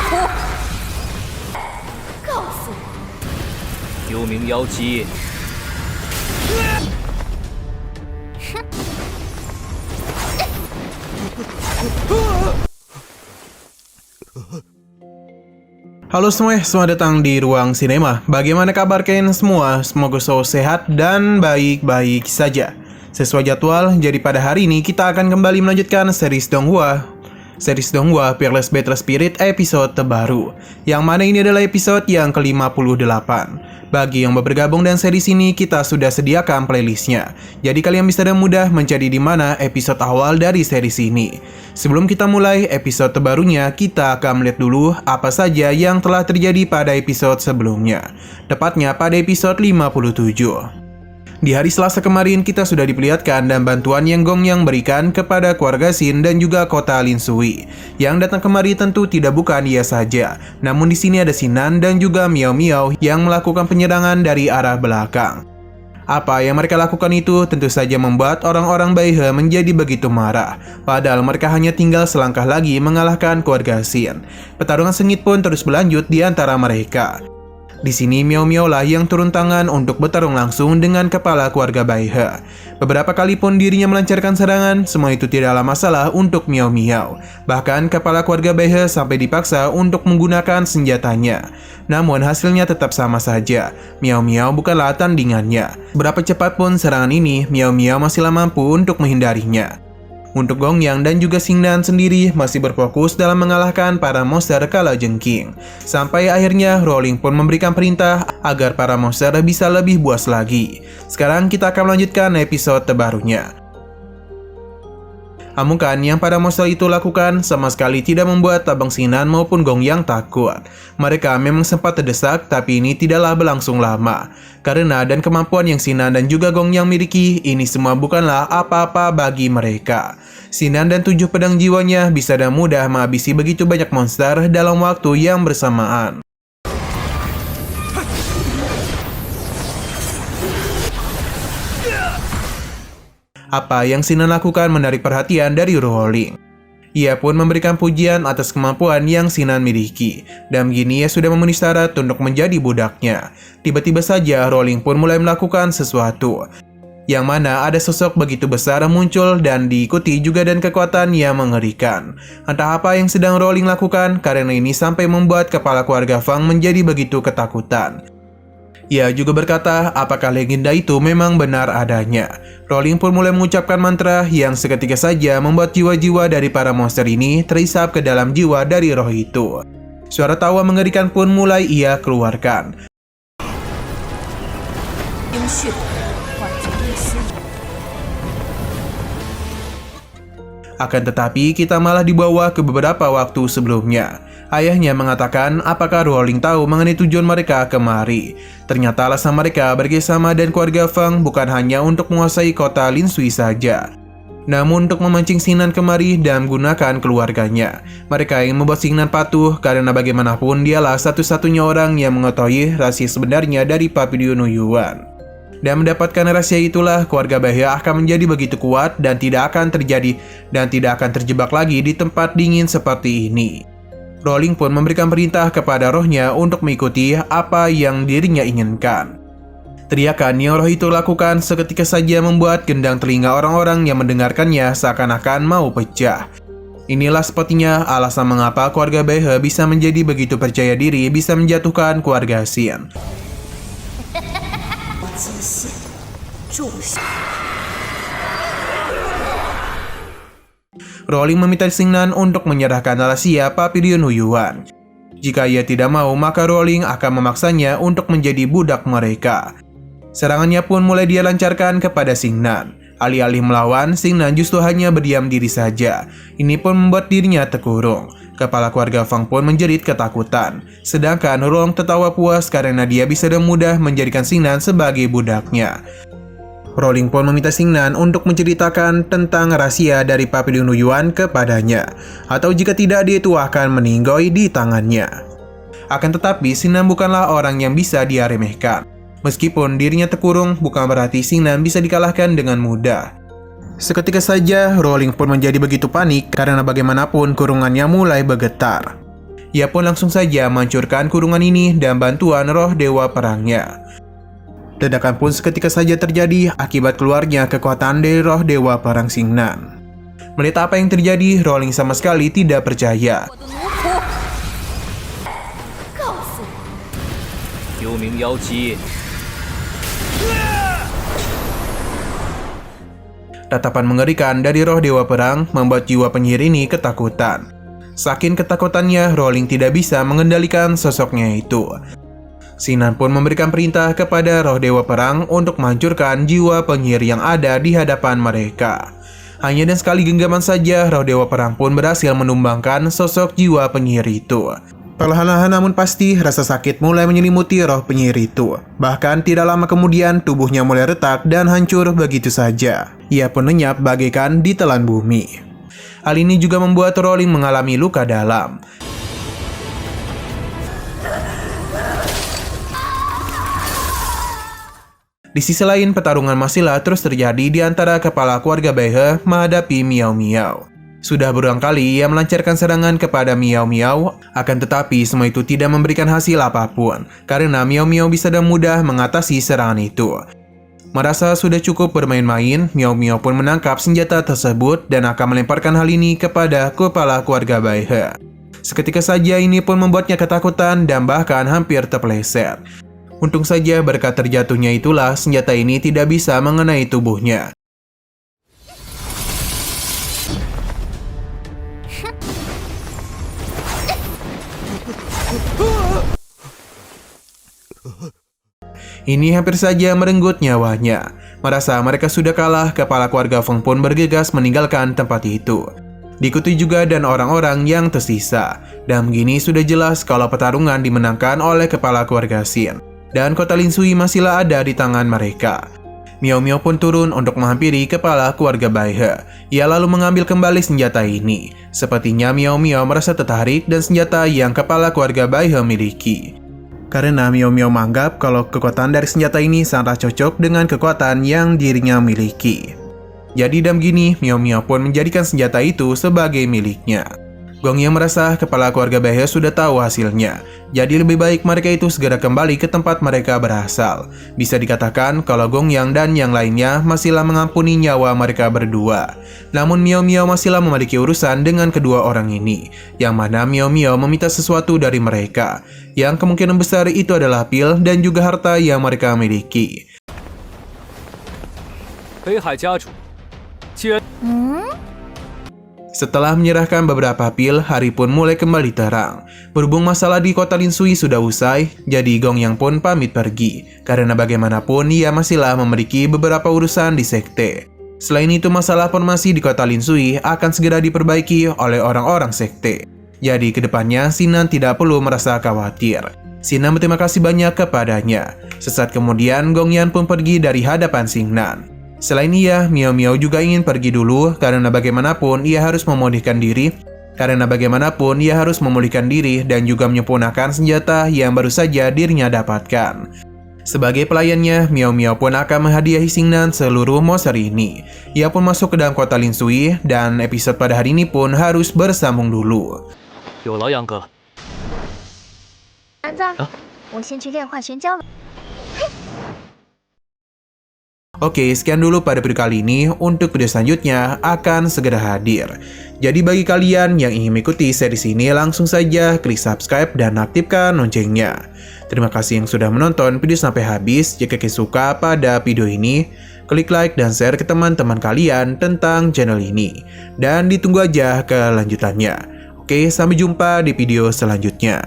告诉我，幽冥妖姬， Halo semua, selamat datang di Ruang Sinema. Bagaimana kabar kalian semua? Semoga selalu sehat dan baik-baik saja. Sesuai jadwal, jadi pada hari ini kita akan kembali melanjutkan series Donghua. Series Donghua Fearless Battle Spirit episode terbaru, yang mana ini adalah episode yang ke-58. Bagi yang bergabung dengan series ini, kita sudah sediakan playlistnya. Jadi kalian bisa dengan mudah mencari di mana episode awal dari series ini. Sebelum kita mulai episode terbarunya, kita akan melihat dulu apa saja yang telah terjadi pada episode sebelumnya. Tepatnya pada episode 57. Di hari Selasa kemarin kita sudah diperlihatkan dan bantuan yang Gong Yang berikan kepada keluarga Xin dan juga kota Lin Sui. Yang datang kemari tentu tidak bukan dia saja, namun di sini ada Sinan dan juga Miao Miao yang melakukan penyerangan dari arah belakang. Apa yang mereka lakukan itu tentu saja membuat orang-orang Baihe menjadi begitu marah. Padahal mereka hanya tinggal selangkah lagi mengalahkan keluarga Xin. Pertarungan sengit pun terus berlanjut di antara mereka. Di sini Miao Miao lah yang turun tangan untuk bertarung langsung dengan kepala keluarga Baihe. Beberapa kali pun dirinya melancarkan serangan, semua itu tidaklah masalah untuk Miao Miao. Bahkan kepala keluarga Baihe sampai dipaksa untuk menggunakan senjatanya. Namun hasilnya tetap sama saja. Miao Miao bukanlah tandingannya. Berapa cepat pun serangan ini, Miao Miao masihlah mampu untuk menghindarinya. Untuk Gong Yang dan juga Xingnan sendiri masih berfokus dalam mengalahkan para monster kalajengking. Sampai akhirnya Rowling pun memberikan perintah agar para monster bisa lebih buas lagi. Sekarang kita akan melanjutkan episode terbarunya. Amukan yang para monster itu lakukan sama sekali tidak membuat Abang Xingnan maupun Gong Yang takut. Mereka memang sempat terdesak, tapi ini tidaklah berlangsung lama. Karena dan kemampuan yang Xingnan dan juga Gong Yang miliki, ini semua bukanlah apa-apa bagi mereka. Xingnan dan 7 pedang jiwanya bisa dengan mudah menghabisi begitu banyak monster dalam waktu yang bersamaan. Apa yang Xingnan lakukan menarik perhatian dari Rowling. Ia pun memberikan pujian atas kemampuan yang Xingnan miliki, dan begini ia sudah memenuhi syarat untuk menjadi budaknya. Tiba-tiba saja Rowling pun mulai melakukan sesuatu, yang mana ada sosok begitu besar muncul dan diikuti juga dan kekuatan yang mengerikan. Entah apa yang sedang Rowling lakukan, karena ini sampai membuat kepala keluarga Fang menjadi begitu ketakutan. Ia juga berkata apakah legenda itu memang benar adanya. Rowling pun mulai mengucapkan mantra yang seketika saja membuat jiwa-jiwa dari para monster ini terisap ke dalam jiwa dari roh itu. Suara tawa mengerikan pun mulai ia keluarkan. Akan tetapi kita malah dibawa ke beberapa waktu sebelumnya. Ayahnya mengatakan apakah Rowling tahu mengenai tujuan mereka kemari. Ternyata alasan mereka bersama dan keluarga Fang bukan hanya untuk menguasai kota Lin Sui saja, namun untuk memancing Xingnan kemari dan menggunakan keluarganya. Mereka ingin membuat Xingnan patuh karena bagaimanapun dialah satu-satunya orang yang mengetahui rahasia sebenarnya dari Papillon Yuan. Dan mendapatkan rahasia itulah keluarga Baihe akan menjadi begitu kuat dan tidak akan terjebak lagi di tempat dingin seperti ini. Rowling pun memberikan perintah kepada rohnya untuk mengikuti apa yang dirinya inginkan. Teriakan yang roh itu lakukan seketika saja membuat gendang telinga orang-orang yang mendengarkannya seakan-akan mau pecah. Inilah sepertinya alasan mengapa keluarga Baihe bisa menjadi begitu percaya diri bisa menjatuhkan keluarga Xin. Rowling meminta Xingnan untuk menyerahkan rahasia Papillon Yuan. Jika ia tidak mau, maka Rowling akan memaksanya untuk menjadi budak mereka. Serangannya pun mulai dia lancarkan kepada Xingnan. Alih-alih melawan, Xingnan justru hanya berdiam diri saja. Ini pun membuat dirinya terkurung. Kepala keluarga Fang pun menjerit ketakutan. Sedangkan Rowling tertawa puas karena dia bisa dengan mudah menjadikan Xingnan sebagai budaknya. Rowling pun meminta Xingnan untuk menceritakan tentang rahasia dari Papillon Yuan kepadanya, atau jika tidak dia itu akan meninggoy di tangannya. Akan tetapi Xingnan bukanlah orang yang bisa dia remehkan. Meskipun dirinya terkurung, bukan berarti Xingnan bisa dikalahkan dengan mudah. Seketika saja Rowling pun menjadi begitu panik karena bagaimanapun kurungannya mulai bergetar. Ia pun langsung saja menghancurkan kurungan ini dan bantuan roh dewa perangnya. Ledakan pun seketika saja terjadi akibat keluarnya kekuatan dari roh dewa perang Xingnan. Melihat apa yang terjadi, Rowling sama sekali tidak percaya. 我的奴仆，告诉我，幽冥妖姬， Tatapan mengerikan dari roh dewa perang membuat jiwa penyihir ini ketakutan. Saking ketakutannya, Rowling tidak bisa mengendalikan sosoknya itu. Xingnan pun memberikan perintah kepada roh dewa perang untuk menghancurkan jiwa penyihir yang ada di hadapan mereka. Hanya dan sekali genggaman saja, roh dewa perang pun berhasil menumbangkan sosok jiwa penyihir itu. Perlahan-lahan namun pasti, rasa sakit mulai menyelimuti roh penyihir itu. Bahkan tidak lama kemudian, tubuhnya mulai retak dan hancur begitu saja. Ia pun lenyap bagaikan ditelan bumi. Hal ini juga membuat Rowling mengalami luka dalam. Di sisi lain, pertarungan masihlah terus terjadi di antara kepala keluarga Baihe menghadapi Miao Miao. Sudah berulang kali ia melancarkan serangan kepada Miao Miao, akan tetapi semua itu tidak memberikan hasil apapun, karena Miao Miao bisa dengan mudah mengatasi serangan itu. Merasa sudah cukup bermain-main, Miao Miao pun menangkap senjata tersebut dan akan melemparkan hal ini kepada kepala keluarga Baihe. Seketika saja ini pun membuatnya ketakutan dan bahkan hampir terpeleset. Untung saja berkat terjatuhnya itulah senjata ini tidak bisa mengenai tubuhnya. Ini hampir saja merenggut nyawanya. Merasa mereka sudah kalah, kepala keluarga Feng pun bergegas meninggalkan tempat itu. Diikuti juga dan orang-orang yang tersisa. Dan begini sudah jelas kalau pertarungan dimenangkan oleh kepala keluarga Xin. Dan kota Lin Sui masihlah ada di tangan mereka. Miao Miao pun turun untuk menghampiri kepala keluarga Baihe. Ia lalu mengambil kembali senjata ini. Sepertinya Miao Miao merasa tertarik dan senjata yang kepala keluarga Baihe miliki. Karena Miao Miao menganggap kalau kekuatan dari senjata ini sangat cocok dengan kekuatan yang dirinya miliki. Jadi dan begini, Miao Miao pun menjadikan senjata itu sebagai miliknya. Gong yang merasa kepala keluarga Baihe sudah tahu hasilnya. Jadi lebih baik mereka itu segera kembali ke tempat mereka berasal. Bisa dikatakan kalau Gong Yang dan yang lainnya masihlah mengampuni nyawa mereka berdua. Namun Miao Miao masihlah memiliki urusan dengan kedua orang ini. Yang mana Miao Miao meminta sesuatu dari mereka. Yang kemungkinan besar itu adalah pil dan juga harta yang mereka miliki. 北海家主，既然 Setelah menyerahkan beberapa pil, hari pun mulai kembali terang. Berhubung masalah di kota Lin Sui sudah usai, jadi Gong Yang pun pamit pergi. Karena bagaimanapun ia masihlah memiliki beberapa urusan di sekte. Selain itu, masalah formasi di kota Lin Sui akan segera diperbaiki oleh orang-orang sekte. Jadi kedepannya Xingnan tidak perlu merasa khawatir. Xingnan berterima kasih banyak kepadanya. Sesaat kemudian Gong Yan pun pergi dari hadapan Xingnan. Selain ia, Miao Miao juga ingin pergi dulu karena bagaimanapun ia harus memulihkan diri. Dan juga menyempurnakan senjata yang baru saja dirinya dapatkan. Sebagai pelayannya, Miao Miao pun akan menghadiahi Xingnan seluruh monster ini. Ia pun masuk ke dalam kota Lin Sui dan episode pada hari ini pun harus bersambung dulu. 有劳杨哥。儿子，我先去炼化玄胶。 Oke, sekian dulu pada video kali ini. Untuk video selanjutnya akan segera hadir. Jadi bagi kalian yang ingin mengikuti series ini, langsung saja klik subscribe dan aktifkan loncengnya. Terima kasih yang sudah menonton video sampai habis. Jika kalian suka pada video ini, klik like dan share ke teman-teman kalian tentang channel ini. Dan ditunggu aja kelanjutannya. Oke, sampai jumpa di video selanjutnya.